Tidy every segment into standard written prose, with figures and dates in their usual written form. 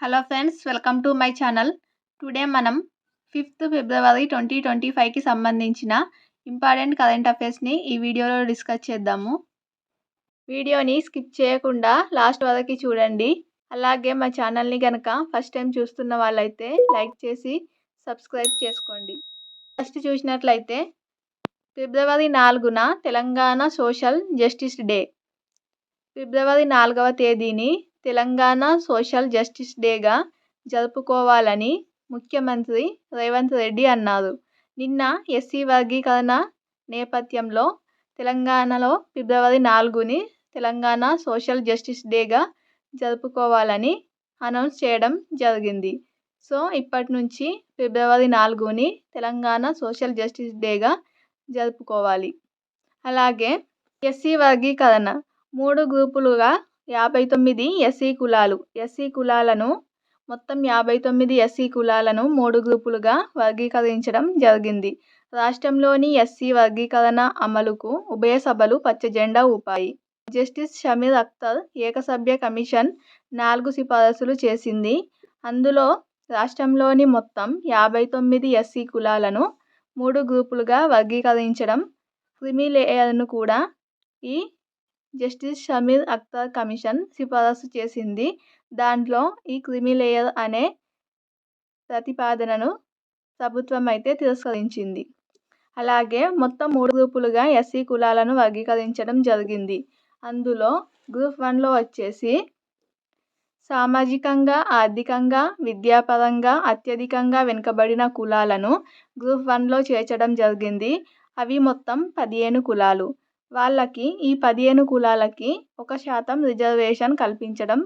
Hello friends, welcome to my channel. Today మనం 5th ఫిబ్రవరి 2025కి సంబంధించిన important current అఫైర్స్ని ఈ వీడియోలో డిస్కస్ చేద్దాము. వీడియోని స్కిప్ చేయకుండా లాస్ట్ వరకు చూడండి. అలాగే మా ఛానల్ని కనుక ఫస్ట్ టైం చూస్తున్న వాళ్ళైతే లైక్ చేసి సబ్స్క్రైబ్ చేసుకోండి. ఫస్ట్ చూసినట్లయితే ఫిబ్రవరి 4న తెలంగాణ సోషల్ జస్టిస్ డే. ఫిబ్రవరి 4వ తేదీని తెలంగాణ సోషల్ జస్టిస్ డేగా జరుపుకోవాలని ముఖ్యమంత్రి రేవంత్ రెడ్డి అన్నారు. నిన్న ఎస్సీ వర్గీకరణ నేపథ్యంలో తెలంగాణలో ఫిబ్రవరి 4ని తెలంగాణ సోషల్ జస్టిస్ డేగా జరుపుకోవాలని అనౌన్స్ చేయడం జరిగింది. సో ఇప్పటి నుంచి ఫిబ్రవరి 4ని తెలంగాణ సోషల్ జస్టిస్ డేగా జరుపుకోవాలి. అలాగే ఎస్సీ వర్గీకరణ 3 గ్రూపులుగా 59 ఎస్సీ కులాలు. మొత్తం 59 ఎస్సీ కులాలను 3 గ్రూపులుగా వర్గీకరించడం జరిగింది. రాష్ట్రంలోని ఎస్సీ వర్గీకరణ అమలుకు ఉభయ సభలు పచ్చజెండా ఊపాయి. జస్టిస్ షమీర్ అఖ్తర్ ఏకసభ్య కమిషన్ 4 సిఫారసులు చేసింది. అందులో రాష్ట్రంలోని మొత్తం 59 ఎస్సీ కులాలను 3 గ్రూపులుగా వర్గీకరించడం, క్రిమి లేయర్ను కూడా ఈ జస్టిస్ షమీర్ అఖ్తర్ కమిషన్ సిఫారసు చేసింది. దాంట్లో ఈ క్రిమి లేయర్ అనే ప్రతిపాదనను ప్రభుత్వం అయితే తిరస్కరించింది. అలాగే మొత్తం 3 గ్రూపులుగా ఎస్సీ కులాలను వర్గీకరించడం జరిగింది. అందులో గ్రూప్ 1లో వచ్చేసి సామాజికంగా, ఆర్థికంగా, విద్యాపరంగా అత్యధికంగా వెనుకబడిన కులాలను గ్రూప్ 1లో చేర్చడం జరిగింది. అవి మొత్తం 15 కులాలు. వాళ్ళకి ఈ 15 కులాలకి 1% రిజర్వేషన్ కల్పించడం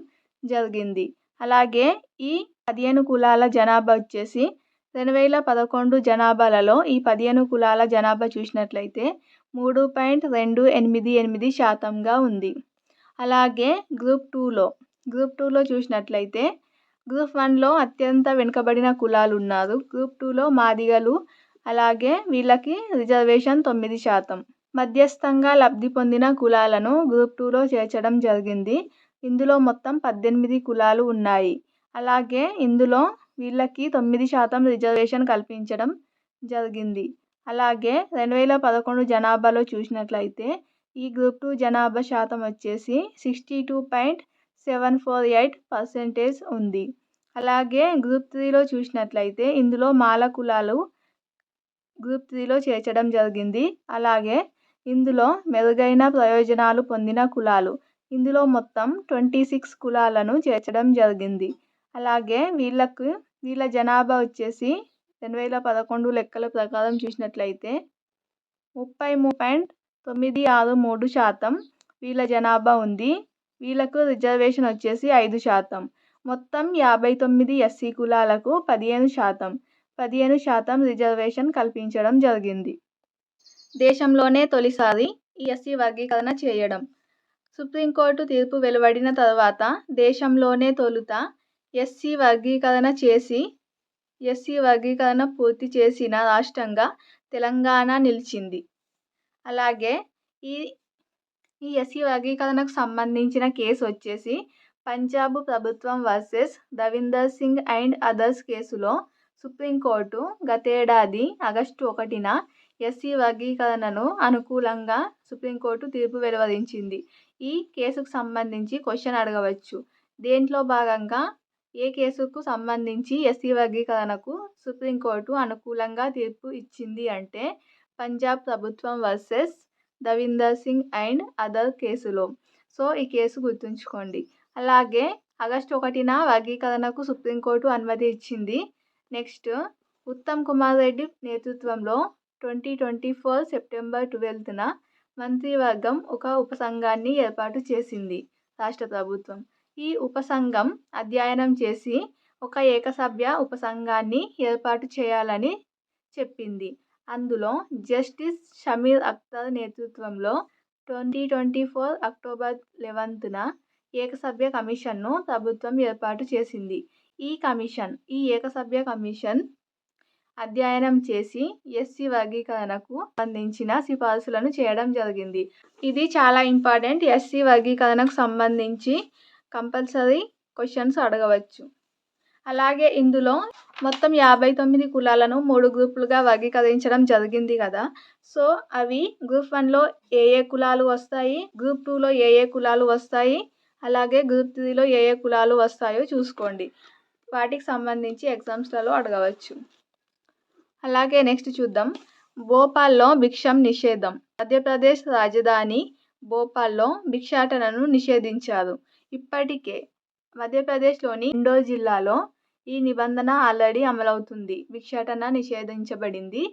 జరిగింది. అలాగే ఈ 15 కులాల జనాభా వచ్చేసి 2011 జనాభాలలో ఈ 15 కులాల జనాభా చూసినట్లయితే 3.288% ఉంది. అలాగే గ్రూప్ 2లో చూసినట్లయితే గ్రూప్ 1లో అత్యంత వెనుకబడిన కులాలు ఉన్నారు. గ్రూప్ 2లో మాదిగలు. అలాగే వీళ్ళకి రిజర్వేషన్ 9%. మధ్యస్థంగా లబ్ధి పొందిన కులాలను గ్రూప్ 2లో చేర్చడం జరిగింది. ఇందులో మొత్తం 18 కులాలు ఉన్నాయి. అలాగే ఇందులో వీళ్ళకి 9% రిజర్వేషన్ కల్పించడం జరిగింది. అలాగే 2011 జనాభాలో చూసినట్లయితే ఈ గ్రూప్ 2 జనాభా శాతం వచ్చేసి 62.748% ఉంది. అలాగే గ్రూప్ 3లో చూసినట్లయితే ఇందులో మాల కులాలు గ్రూప్ 3లో చేర్చడం జరిగింది. అలాగే ఇందులో మెరుగైన ప్రయోజనాలు పొందిన కులాలు. ఇందులో మొత్తం 26 కులాలను చేర్చడం జరిగింది. అలాగే వీళ్ళ జనాభా వచ్చేసి 2011 లెక్కల ప్రకారం చూసినట్లయితే 33.963% వీళ్ళ జనాభా ఉంది. వీళ్ళకు రిజర్వేషన్ వచ్చేసి 5%. మొత్తం 59 ఎస్సీ కులాలకు 15% రిజర్వేషన్ కల్పించడం జరిగింది. దేశంలోనే తొలిసారి ఈ ఎస్సీ వర్గీకరణ చేయడం. సుప్రీంకోర్టు తీర్పు వెలువడిన తర్వాత దేశంలోనే తొలుత ఎస్సీ వర్గీకరణ పూర్తి చేసిన రాష్ట్రంగా తెలంగాణ నిలిచింది. అలాగే ఈ ఎస్సీ వర్గీకరణకు సంబంధించిన కేసు వచ్చేసి పంజాబ్ ప్రభుత్వం versus Davinder Singh and others కేసులో సుప్రీంకోర్టు గతేడాది ఆగస్టు 1న ఎస్సీ వర్గీకరణను అనుకూలంగా సుప్రీంకోర్టు తీర్పు వెలువరించింది. ఈ కేసుకు సంబంధించి క్వశ్చన్ అడగవచ్చు. దేంట్లో భాగంగా ఏ కేసుకు సంబంధించి ఎస్సీ వర్గీకరణకు సుప్రీంకోర్టు అనుకూలంగా తీర్పు ఇచ్చింది అంటే పంజాబ్ ప్రభుత్వం versus Davinder Singh and other కేసులో. సో ఈ కేసు గుర్తుంచుకోండి. అలాగే ఆగస్టు 1న వర్గీకరణకు సుప్రీంకోర్టు అనుమతి ఇచ్చింది. నెక్స్ట్ ఉత్తమ్ కుమార్ రెడ్డి నేతృత్వంలో 2024 సెప్టెంబర్ 12న మంత్రివర్గం ఒక ఉపసంఘాన్ని ఏర్పాటు చేసింది రాష్ట్ర ప్రభుత్వం. ఈ ఉపసంఘం అధ్యయనం చేసి ఒక ఏకసభ్య ఉపసంఘాన్ని ఏర్పాటు చేయాలని చెప్పింది. అందులో జస్టిస్ షమీర్ అఖ్తర్ నేతృత్వంలో 2024 అక్టోబర్ 11న ఏకసభ్య కమిషన్ను ప్రభుత్వం ఏర్పాటు చేసింది. ఈ ఏకసభ్య కమిషన్ అధ్యయనం చేసి ఎస్సీ వర్గీకరణకు సంబంధించిన సిఫారసులను చేయడం జరిగింది. ఇది చాలా ఇంపార్టెంట్. ఎస్సీ వర్గీకరణకు సంబంధించి కంపల్సరీ క్వశ్చన్స్ అడగవచ్చు. అలాగే ఇందులో మొత్తం 59 కులాలను 3 గ్రూపులుగా వర్గీకరించడం జరిగింది కదా. సో అవి గ్రూప్ 1లో ఏ ఏ కులాలు వస్తాయి, గ్రూప్ 2లో ఏ ఏ కులాలు వస్తాయి, అలాగే గ్రూప్ 3లో ఏ ఏ కులాలు వస్తాయో చూసుకోండి. వాటికి సంబంధించి ఎగ్జామ్స్లలో అడగవచ్చు. అలాగే నెక్స్ట్ చూద్దాం. భోపాల్లో భిక్షం నిషేధం. మధ్యప్రదేశ్ రాజధాని భోపాల్లో భిక్షాటనను నిషేధించారు. ఇప్పటికే మధ్యప్రదేశ్లోని ఇండోర్ జిల్లాలో ఈ నిబంధన ఆల్రెడీ అమలవుతుంది. భిక్షాటన నిషేధించబడింది.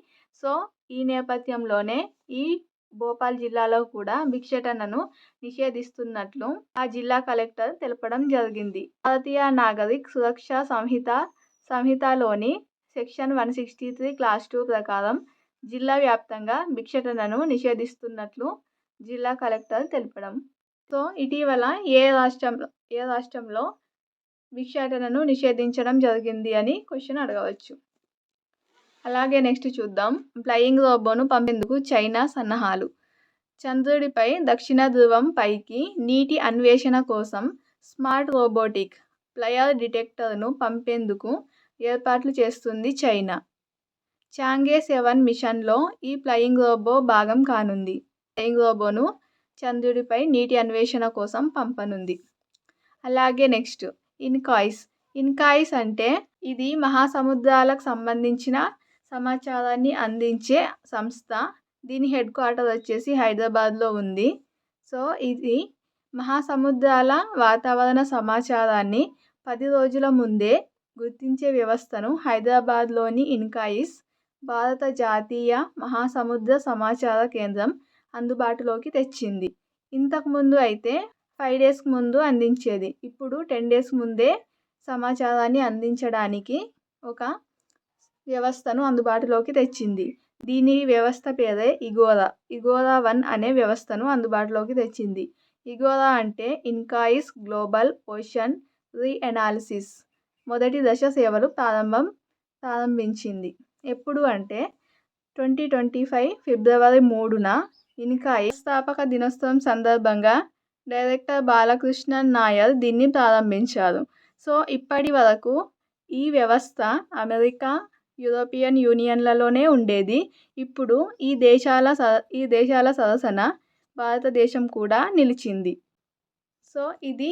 సో ఈ నేపథ్యంలోనే ఈ భోపాల్ జిల్లాలో కూడా భిక్షాటనను నిషేధిస్తున్నట్లు ఆ జిల్లా కలెక్టర్ తెలపడం జరిగింది. భారతీయ నాగరిక్ సురక్షా సంహితలోని సెక్షన్ 163 క్లాస్ 2 ప్రకారం జిల్లా వ్యాప్తంగా భిక్షాటనను నిషేధిస్తున్నట్లు జిల్లా కలెక్టర్ తెలపడం. సో ఇటీవల ఏ రాష్ట్రంలో భిక్షాటనను నిషేధించడం జరిగింది అని క్వశ్చన్ అడగవచ్చు. అలాగే నెక్స్ట్ చూద్దాం. ఫ్లయింగ్ రోబోను పంపేందుకు చైనా సన్నాహాలు. చంద్రుడిపై దక్షిణ ధ్రువం పైకి నీటి అన్వేషణ కోసం స్మార్ట్ రోబోటిక్ ఫ్లయర్ డిటెక్టర్ను పంపేందుకు ఏర్పాట్లు చేస్తుంది చైనా. చాంగే 7 మిషన్లో ఈ ఫ్లయింగ్ రోబో భాగం కానుంది. ఫ్లయింగ్ రోబోను చంద్రుడిపై నీటి అన్వేషణ కోసం పంపనుంది. అలాగే నెక్స్ట్ ఇన్కాయిస్ అంటే ఇది మహాసముద్రాలకు సంబంధించిన సమాచారాన్ని అందించే సంస్థ. దీని హెడ్ క్వార్టర్ వచ్చేసి హైదరాబాద్లో ఉంది. సో ఇది మహాసముద్రాల వాతావరణ సమాచారాన్ని 10 రోజుల ముందే గుర్తించే వ్యవస్థను హైదరాబాద్లోని ఇన్కాయిస్ భారత జాతీయ మహాసముద్ర సమాచార కేంద్రం అందుబాటులోకి తెచ్చింది. ఇంతకుముందు అయితే 5 days ముందు అందించేది. ఇప్పుడు 10 days ముందే సమాచారాన్ని అందించడానికి ఒక వ్యవస్థను అందుబాటులోకి తెచ్చింది. దీని వ్యవస్థ పేరే ఇగోరా 1 అనే వ్యవస్థను అందుబాటులోకి తెచ్చింది. ఇగోరా అంటే ఇన్కాయిస్ గ్లోబల్ ఓషన్ రీఎనాలిసిస్ మొదటి దశ సేవలు ప్రారంభించింది. ఎప్పుడు అంటే 2025 ఫిబ్రవరి 3న ఇన్కాయిస్ స్థాపక దినోత్సవం సందర్భంగా డైరెక్టర్ బాలకృష్ణన్ నాయర్ దీన్ని ప్రారంభించారు. సో ఇప్పటి వరకు ఈ వ్యవస్థ అమెరికా, యూరోపియన్ యూనియన్లలోనే ఉండేది. ఇప్పుడు ఈ దేశాల సరసన భారతదేశం కూడా నిలిచింది. సో ఇది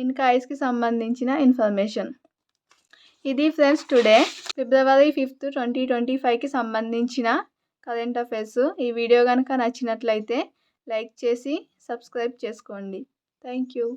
ఇన్కాయిస్కి సంబంధించిన ఇన్ఫర్మేషన్. ఇది ఫ్రెండ్స్ టుడే ఫిబ్రవరి 5, 2025కి సంబంధించిన కరెంట్ అఫైర్స్. ఈ వీడియో కనుక నచ్చినట్లయితే లైక్ చేసి సబ్స్క్రైబ్ చేసుకోండి. Thank you.